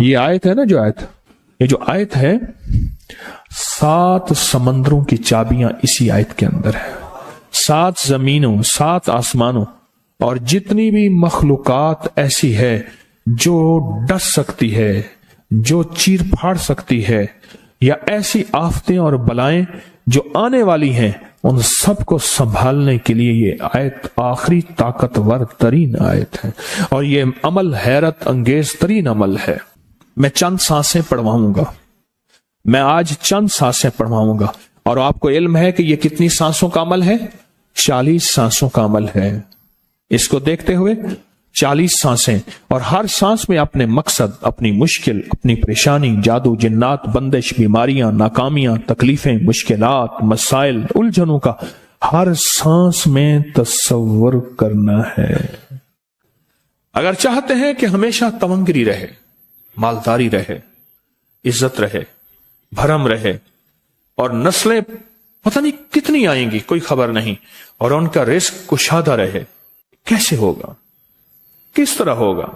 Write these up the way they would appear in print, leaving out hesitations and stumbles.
یہ آیت ہے نا یہ جو آیت ہے 7 سمندروں کی چابیاں اسی آیت کے اندر ہے. 7 زمینوں 7 آسمانوں اور جتنی بھی مخلوقات ایسی ہے جو ڈس سکتی ہے، جو چیر پھاڑ سکتی ہے، یا ایسی آفتیں اور بلائیں جو آنے والی ہیں، ان سب کو سنبھالنے کے لیے یہ آیت آخری طاقتور ترین آیت ہے. اور یہ عمل حیرت انگیز ترین عمل ہے. میں چند سانسیں پڑھواؤں گا، میں آج چند سانسیں پڑھواؤں گا، اور آپ کو علم ہے کہ یہ کتنی سانسوں کا عمل ہے؟ 40 سانسوں کا عمل ہے. اس کو دیکھتے ہوئے 40 سانسیں، اور ہر سانس میں اپنے مقصد، اپنی مشکل، اپنی پریشانی، جادو، جنات، بندش، بیماریاں، ناکامیاں، تکلیفیں، مشکلات، مسائل، الجھنوں کا ہر سانس میں تصور کرنا ہے. اگر چاہتے ہیں کہ ہمیشہ تونگری رہے، مالداری رہے، عزت رہے، بھرم رہے، اور نسلیں پتہ نہیں کتنی آئیں گی کوئی خبر نہیں، اور ان کا رزق کشادہ رہے، کیسے ہوگا؟ کس طرح ہوگا؟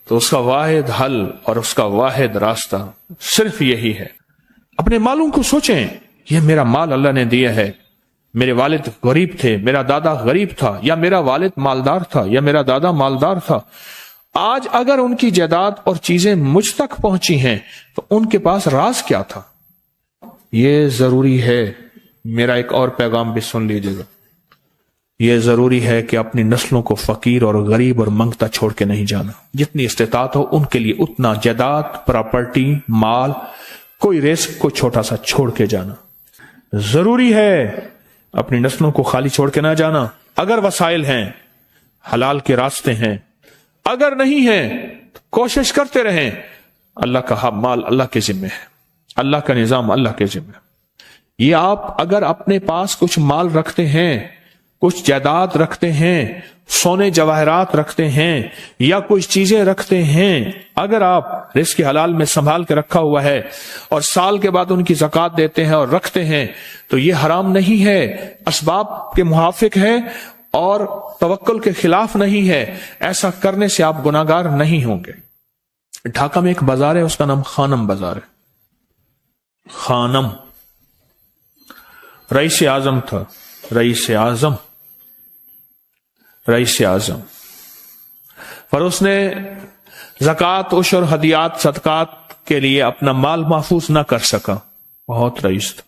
تو اس کا واحد حل اور اس کا واحد راستہ صرف یہی ہے. اپنے مالوں کو سوچیں، یہ میرا مال اللہ نے دیا ہے. میرے والد غریب تھے، میرا دادا غریب تھا، یا میرا والد مالدار تھا، یا میرا دادا مالدار تھا. آج اگر ان کی جائیداد اور چیزیں مجھ تک پہنچی ہیں تو ان کے پاس راز کیا تھا؟ یہ ضروری ہے. میرا ایک اور پیغام بھی سن لیجیے گا. یہ ضروری ہے کہ اپنی نسلوں کو فقیر اور غریب اور منگتا چھوڑ کے نہیں جانا. جتنی استطاعت ہو ان کے لیے اتنا جائیداد، پراپرٹی، مال، کوئی رزق کو چھوٹا سا چھوڑ کے جانا ضروری ہے. اپنی نسلوں کو خالی چھوڑ کے نہ جانا. اگر وسائل ہیں، حلال کے راستے ہیں، اگر نہیں ہیں تو کوشش کرتے رہیں. اللہ کا مال اللہ کے ذمہ ہے، اللہ کا نظام اللہ کے ذمہ ہے. یہ آپ اگر اپنے پاس کچھ مال رکھتے ہیں، کچھ جائیداد رکھتے ہیں، سونے جواہرات رکھتے ہیں، یا کچھ چیزیں رکھتے ہیں، اگر آپ رزق حلال میں سنبھال کے رکھا ہوا ہے اور سال کے بعد ان کی زکوٰۃ دیتے ہیں اور رکھتے ہیں، تو یہ حرام نہیں ہے، اسباب کے موافق ہے اور توکل کے خلاف نہیں ہے. ایسا کرنے سے آپ گناہگار نہیں ہوں گے. ڈھاکہ میں ایک بازار ہے، اس کا نام خانم بازار ہے. خانم رئیس اعظم تھا، رئیس اعظم پر اس نے زکوٰۃ، عشر، ہدیات، صدقات کے لیے اپنا مال محفوظ نہ کر سکا. بہت رئیس تھا.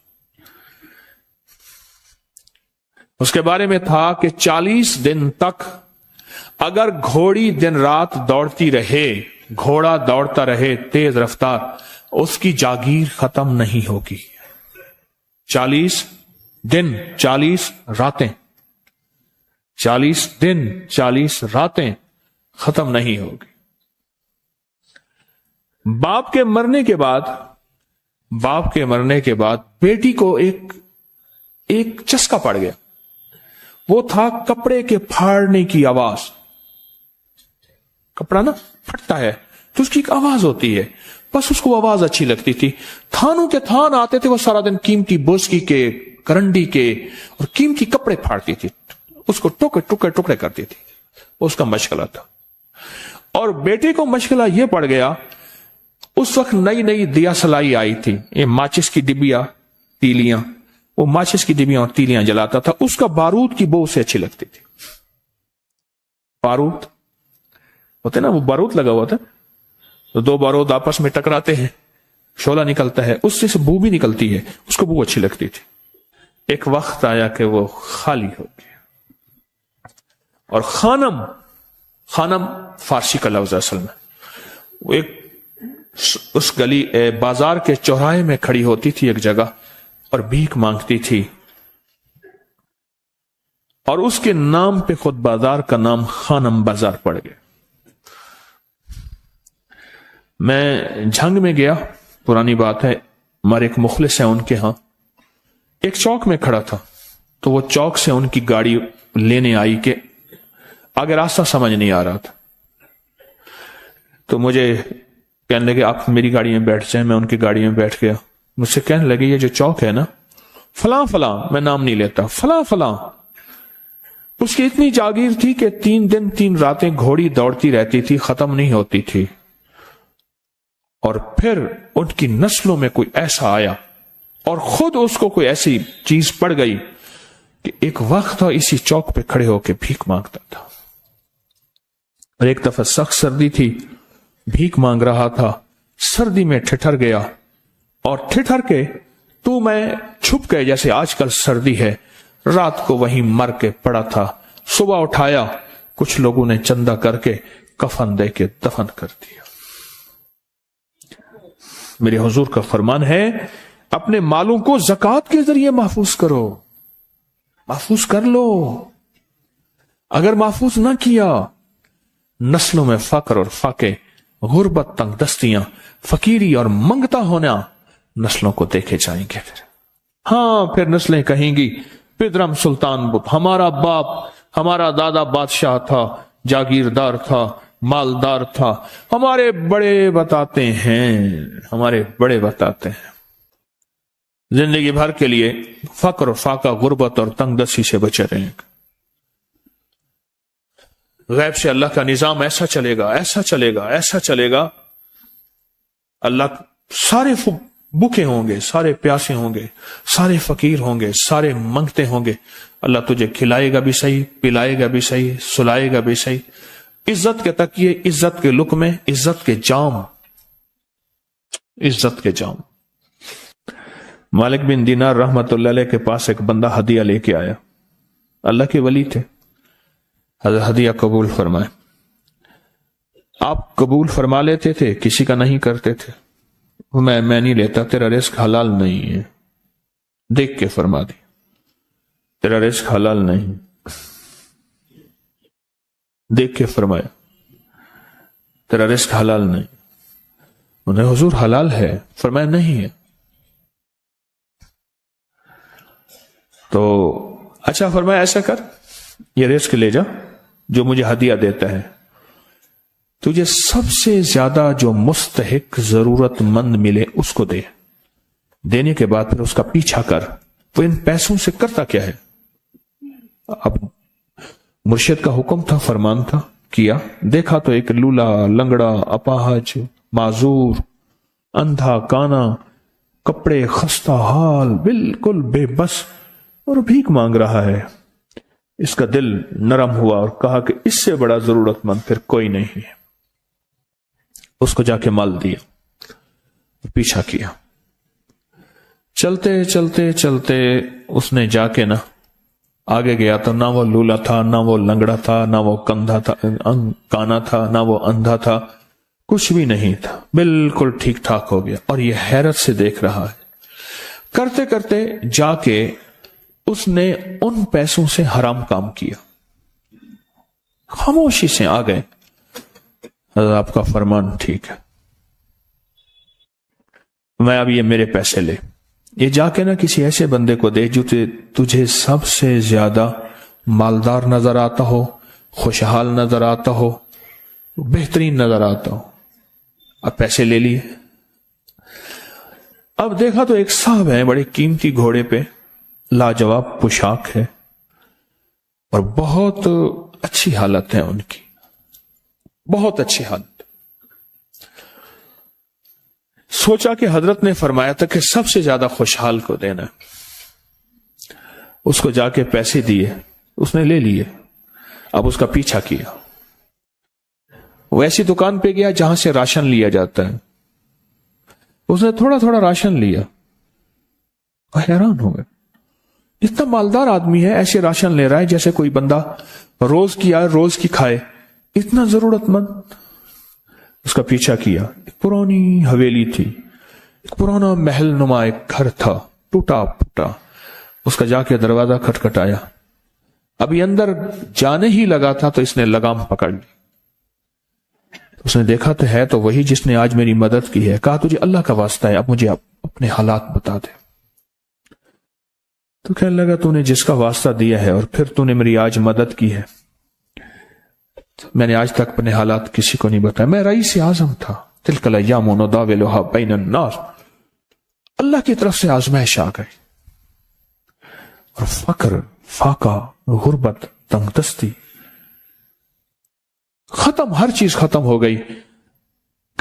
اس کے بارے میں تھا کہ 40 دن تک اگر گھوڑی دن رات دوڑتی رہے، گھوڑا دوڑتا رہے تیز رفتار، اس کی جاگیر ختم نہیں ہوگی. 40 دن 40 راتیں، 40 دن 40 راتیں ختم نہیں ہوگی. باپ کے مرنے کے بعد بیٹی کو ایک چسکا پڑ گیا. وہ تھا کپڑے کے پھاڑنے کی آواز. کپڑا نا پھٹتا ہے تو اس کی ایک آواز ہوتی ہے، بس اس کو آواز اچھی لگتی تھی. تھانوں کے تھان آتے تھے، وہ سارا دن قیمتی بوسکی کے، کرنڈی کے اور قیمتی کپڑے پھاڑتی تھی، اس کو ٹکڑے کرتی تھی. اس کا مشغلہ تھا. اور بیٹے کو مشغلہ یہ پڑ گیا، اس وقت نئی دیا سلائی آئی تھی، یہ ماچس کی ڈبیاں، تیلیاں، وہ ماچس کی ڈبیاں اور تیلیاں جلاتا تھا. اس کا بارود کی بو اسے اچھی لگتی تھی. بارود ہوتے نا، وہ بارود لگا ہوا تھا، تو 2 بارود آپس میں ٹکراتے ہیں، شعلہ نکلتا ہے، اس سے بو بھی نکلتی ہے، اس کو بو اچھی لگتی تھی. ایک وقت آیا کہ وہ خالی ہو گیا. اور خانم فارسی کا لفظ اصل میں، وہ ایک اس گلی بازار کے چوراہے میں کھڑی ہوتی تھی ایک جگہ اور بھیک مانگتی تھی، اور اس کے نام پہ خود بازار کا نام خانم بازار پڑ گیا. میں جھنگ میں گیا، پرانی بات ہے، ہمارے ایک مخلص ہیں، ان کے ہاں ایک چوک میں کھڑا تھا. تو وہ چوک سے ان کی گاڑی لینے آئی کہ آگے راستہ سمجھ نہیں آ رہا تھا. تو مجھے کہنے لگے آپ میری گاڑی میں بیٹھ جائیں. میں ان کی گاڑی میں بیٹھ گیا. مجھ سے کہنے لگے یہ جو چوک ہے نا، فلاں فلاں، میں نام نہیں لیتا، فلاں فلاں، اس کی اتنی جاگیر تھی کہ 3 دن 3 راتیں گھوڑی دوڑتی رہتی تھی، ختم نہیں ہوتی تھی. اور پھر ان کی نسلوں میں کوئی ایسا آیا اور خود اس کو کوئی ایسی چیز پڑ گئی کہ ایک وقت تھا اسی چوک پہ کھڑے ہو کے بھیک مانگتا تھا. اور ایک دفعہ سخت سردی تھی، بھیک مانگ رہا تھا، سردی میں ٹھٹر گیا اور ٹھٹر کے تو میں چھپ گئے جیسے آج کل سردی ہے. رات کو وہیں مر کے پڑا تھا. صبح اٹھایا، کچھ لوگوں نے چندہ کر کے کفن دے کے دفن کر دیا. میرے حضور کا فرمان ہے اپنے مالوں کو زکوٰۃ کے ذریعے محفوظ کرو، محفوظ کر لو. اگر محفوظ نہ کیا، نسلوں میں فقر اور فاقے، غربت، تنگ دستیاں، فقیری اور منگتا ہونا نسلوں کو دیکھے جائیں گے. پھر نسلیں کہیں گی پدرم سلطان بت، ہمارا باپ، ہمارا دادا بادشاہ تھا، جاگیردار تھا، مالدار تھا. ہمارے بڑے بتاتے ہیں زندگی بھر کے لیے فقر اور فاقہ، غربت اور تنگ دستی سے بچے رہیں گے. غیب سے اللہ کا نظام ایسا چلے گا، ایسا چلے گا، ایسا چلے گا. اللہ سارے بھوکے ہوں گے، سارے پیاسے ہوں گے، سارے فقیر ہوں گے، سارے منگتے ہوں گے. اللہ تجھے کھلائے گا بھی صحیح، پلائے گا بھی صحیح، سلائے گا بھی صحیح. عزت کے تکیے، عزت کے لقمے، عزت کے جام، عزت کے جام. مالک بن دینار رحمت اللہ علیہ کے پاس ایک بندہ ہدیہ لے کے آیا. اللہ کے ولی تھے. حضرت ہدیہ قبول فرمائے. آپ قبول فرما لیتے تھے، کسی کا نہیں کرتے تھے. میں نہیں لیتا، تیرا رزق حلال نہیں ہے. دیکھ کے فرما دی، تیرا رزق حلال نہیں. دیکھ کے فرمایا تیرا رزق حلال نہیں. انہیں حضور حلال ہے، فرمایا نہیں ہے. تو اچھا فرمایا ایسا کر، یہ رزق لے جا جو مجھے ہدیہ دیتا ہے. تجھے سب سے زیادہ جو مستحق ضرورت مند ملے اس کو دے. دینے کے بعد پھر اس کا پیچھا کر. وہ ان پیسوں سے کرتا کیا ہے؟ اب مرشد کا حکم تھا، فرمان تھا، کیا. دیکھا تو ایک لولا، لنگڑا، اپاہج، معذور، اندھا، کانا، کپڑے خستہ حال، بالکل بے بس، اور بھیک مانگ رہا ہے. اس کا دل نرم ہوا اور کہا کہ اس سے بڑا ضرورت مند پھر کوئی نہیں ہے. اس کو جا کے مال دیا، پیچھا کیا. چلتے چلتے چلتے اس نے جا کے آگے گیا تو نہ وہ لولا تھا، نہ وہ لنگڑا تھا، نہ وہ کندھا تھا، کانا تھا، نہ وہ اندھا تھا، کچھ بھی نہیں تھا. بالکل ٹھیک ٹھاک ہو گیا اور یہ حیرت سے دیکھ رہا ہے. کرتے کرتے جا کے اس نے ان پیسوں سے حرام کام کیا. خاموشی سے آ گئے، آپ کا فرمان ٹھیک ہے، میں اب یہ میرے پیسے لے. یہ جا کے کسی ایسے بندے کو دے جو تجھے سب سے زیادہ مالدار نظر آتا ہو، خوشحال نظر آتا ہو، بہترین نظر آتا ہو. اب پیسے لے لیے. اب دیکھا تو ایک صاحب ہے، بڑے قیمتی گھوڑے پہ، لاجواب پوشاک ہے اور بہت اچھی حالت ہے ان کی، بہت اچھی حالت. سوچا کہ حضرت نے فرمایا تھا کہ سب سے زیادہ خوشحال کو دینا. اس کو جا کے پیسے دیے، اس نے لے لیے. اب اس کا پیچھا کیا. وہ ایسی دکان پہ گیا جہاں سے راشن لیا جاتا ہے. اس نے تھوڑا تھوڑا راشن لیا. حیران ہو گئے، اتنا مالدار آدمی ہے، ایسے راشن لے رہا ہے جیسے کوئی بندہ روز کی آئے روز کی کھائے، اتنا ضرورت مند. اس کا پیچھا کیا. ایک پرانی حویلی تھی، ایک پرانا محل نما ایک گھر تھا، ٹوٹا پھوٹا. اس کا جا کے دروازہ کھٹکھٹایا. ابھی اندر جانے ہی لگا تھا تو اس نے لگام پکڑ لی. اس نے دیکھا تو ہے تو وہی جس نے آج میری مدد کی ہے. کہا تجھے اللہ کا واسطہ ہے، اب مجھے اپنے حالات بتا دے. تو کہنے لگا تو نے جس کا واسطہ دیا ہے اور پھر تو نے میری آج مدد کی ہے، میں نے آج تک اپنے حالات کسی کو نہیں بتایا. میں رئیس اعظم تھا. تلک الایام نداولها بین الناس. اللہ کی طرف سے آزمائش آ گئی اور فقر، فاقہ، غربت، تنگ دستی ختم، ہر چیز ختم ہو گئی.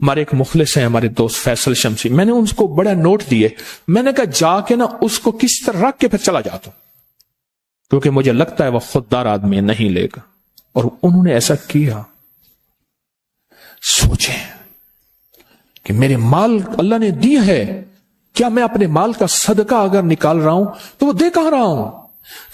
ہمارے ایک مخلص ہیں ہمارے دوست فیصل شمسی، میں نے ان کو بڑا نوٹ دیے، میں نے کہا جا کے نا اس کو کس طرح رکھ کے پھر چلا جاتا ہوں، کیونکہ مجھے لگتا ہے وہ خوددار آدمی نہیں لے گا، اور انہوں نے ایسا کیا۔ سوچیں کہ میرے مال اللہ نے دی ہے، کیا میں اپنے مال کا صدقہ اگر نکال رہا ہوں تو وہ دے کہاں رہا ہوں؟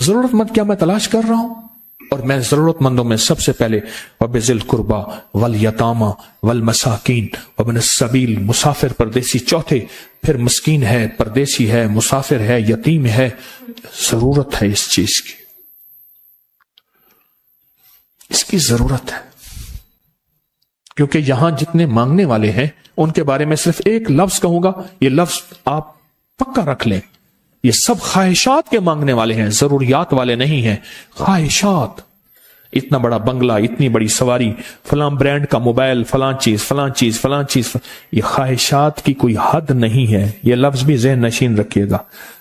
ضرورت مند کیا میں تلاش کر رہا ہوں؟ اور میں ضرورت مندوں میں سب سے پہلے وَبِذِي الْقُرْبَى وَالْيَتَامَى وَالْمَسَاكِينَ وَابْنِ السَّبِيلِ، مسافر پردیسی چوتھے، پھر مسکین ہے، پردیسی ہے، مسافر ہے، یتیم ہے، ضرورت ہے اس چیز کی، اس کی ضرورت ہے۔ کیونکہ یہاں جتنے مانگنے والے ہیں ان کے بارے میں صرف ایک لفظ کہوں گا، یہ لفظ آپ پکا رکھ لیں، یہ سب خواہشات کے مانگنے والے ہیں، ضروریات والے نہیں ہیں، خواہشات۔ اتنا بڑا بنگلہ، اتنی بڑی سواری، فلاں برانڈ کا موبائل، فلاں چیز فلاں چیز فلاں چیز، یہ خواہشات کی کوئی حد نہیں ہے، یہ لفظ بھی ذہن نشین رکھیے گا،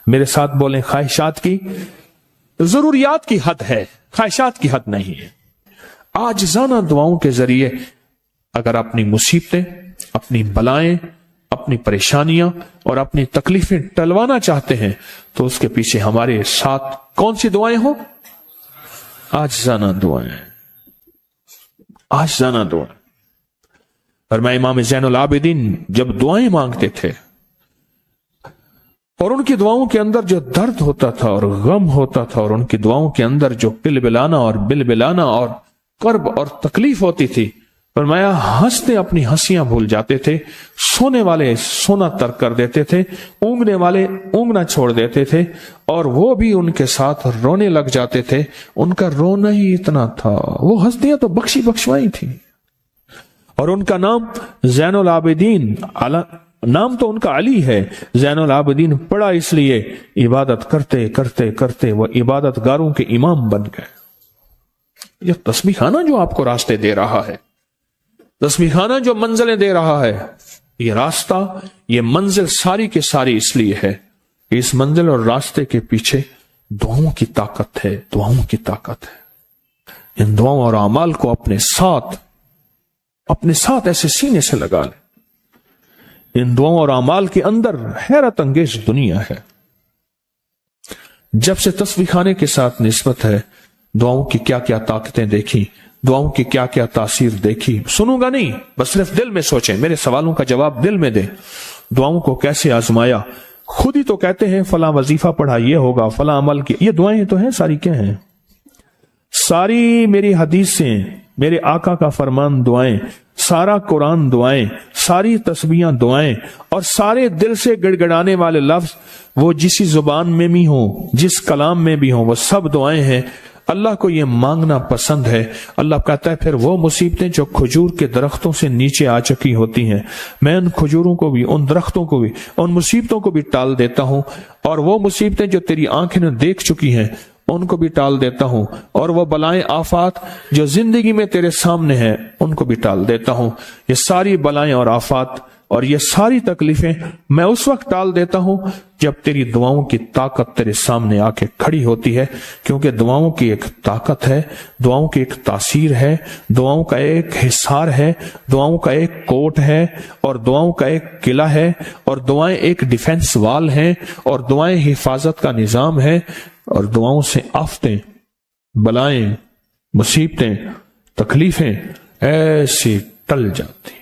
میرے ساتھ بولیں، خواہشات کی، ضروریات کی حد ہے، خواہشات کی حد نہیں ہے۔ عاجزانہ دعاؤں کے ذریعے اگر اپنی مصیبتیں، اپنی بلائیں، اپنی پریشانیاں اور اپنی تکلیفیں ٹلوانا چاہتے ہیں تو اس کے پیچھے ہمارے ساتھ کون سی دعائیں ہوں؟ عاجزانہ دعائیں، عاجزانہ دعائیں۔ فرمایا امام زین العابدین جب دعائیں مانگتے تھے اور ان کی دعاؤں کے اندر جو درد ہوتا تھا اور غم ہوتا تھا، اور ان کی دعاؤں کے اندر جو بلبلانا اور بلبلانا اور کرب اور تکلیف ہوتی تھی، فرمایا ہنستے اپنی ہنسیاں بھول جاتے تھے، سونے والے سونا ترک کر دیتے تھے، اونگنے والے اونگنا چھوڑ دیتے تھے، اور وہ بھی ان کے ساتھ رونے لگ جاتے تھے۔ ان کا رونا ہی اتنا تھا، وہ ہنسیاں تو بخشی بخشوائی تھی، اور ان کا نام زین العابدین، نام تو ان کا علی ہے، زین العابدین پڑا اس لیے عبادت کرتے کرتے کرتے وہ عبادت گاروں کے امام بن گئے۔ یہ تسبیح خانہ جو آپ کو راستے دے رہا ہے، تسبیح خانہ جو منزلیں دے رہا ہے، یہ راستہ، یہ منزل ساری کے ساری اس لیے ہے کہ اس منزل اور راستے کے پیچھے دعاؤں کی طاقت ہے، دعاؤں کی طاقت ہے۔ ان دعاؤں اور اعمال کو اپنے ساتھ ایسے سینے سے لگا لیں۔ ان دعاؤں اور اعمال کے اندر حیرت انگیز دنیا ہے۔ جب سے تسبیح خانے کے ساتھ نسبت ہے، دعاؤں کی کیا کیا طاقتیں دیکھی، دعاؤں کی کیا کیا تاثیر دیکھی، سنوں گا نہیں، بس صرف دل میں سوچیں، میرے سوالوں کا جواب دل میں دیں۔ دعاؤں کو کیسے آزمایا، خود ہی تو کہتے ہیں فلاں وظیفہ پڑھا یہ ہوگا، فلاں عمل کی، یہ دعائیں تو ہیں ساری، کیا ہیں؟ ساری میری حدیثیں، میرے آقا کا فرمان دعائیں، سارا قرآن دعائیں، ساری تسبیحاں دعائیں، اور سارے دل سے گڑ گڑانے والے لفظ وہ جسی زبان میں بھی ہوں، جس کلام میں بھی ہوں، وہ سب دعائیں ہیں۔ اللہ کو یہ مانگنا پسند ہے۔ اللہ کہتا ہے پھر وہ مصیبتیں جو کھجور کے درختوں سے نیچے آ چکی ہوتی ہیں، میں ان کھجوروں کو بھی، ان درختوں کو بھی، ان مصیبتوں کو بھی ٹال دیتا ہوں، اور وہ مصیبتیں جو تیری آنکھیں نے دیکھ چکی ہیں ان کو بھی ٹال دیتا ہوں، اور وہ بلائیں آفات جو زندگی میں تیرے سامنے ہیں ان کو بھی ٹال دیتا ہوں۔ یہ ساری بلائیں اور آفات اور یہ ساری تکلیفیں میں اس وقت ٹال دیتا ہوں جب تیری دعاؤں کی طاقت تیرے سامنے آ کے کھڑی ہوتی ہے، کیونکہ دعاؤں کی ایک طاقت ہے، دعاؤں کی ایک تاثیر ہے، دعاؤں کا ایک حصار ہے، دعاؤں کا ایک کوٹ ہے، اور دعاؤں کا ایک قلعہ ہے، اور دعائیں ایک ڈیفنس وال ہیں، اور دعائیں حفاظت کا نظام ہے، اور دعاؤں سے آفتیں، بلائیں، مصیبتیں، تکلیفیں ایسی ٹل جاتی۔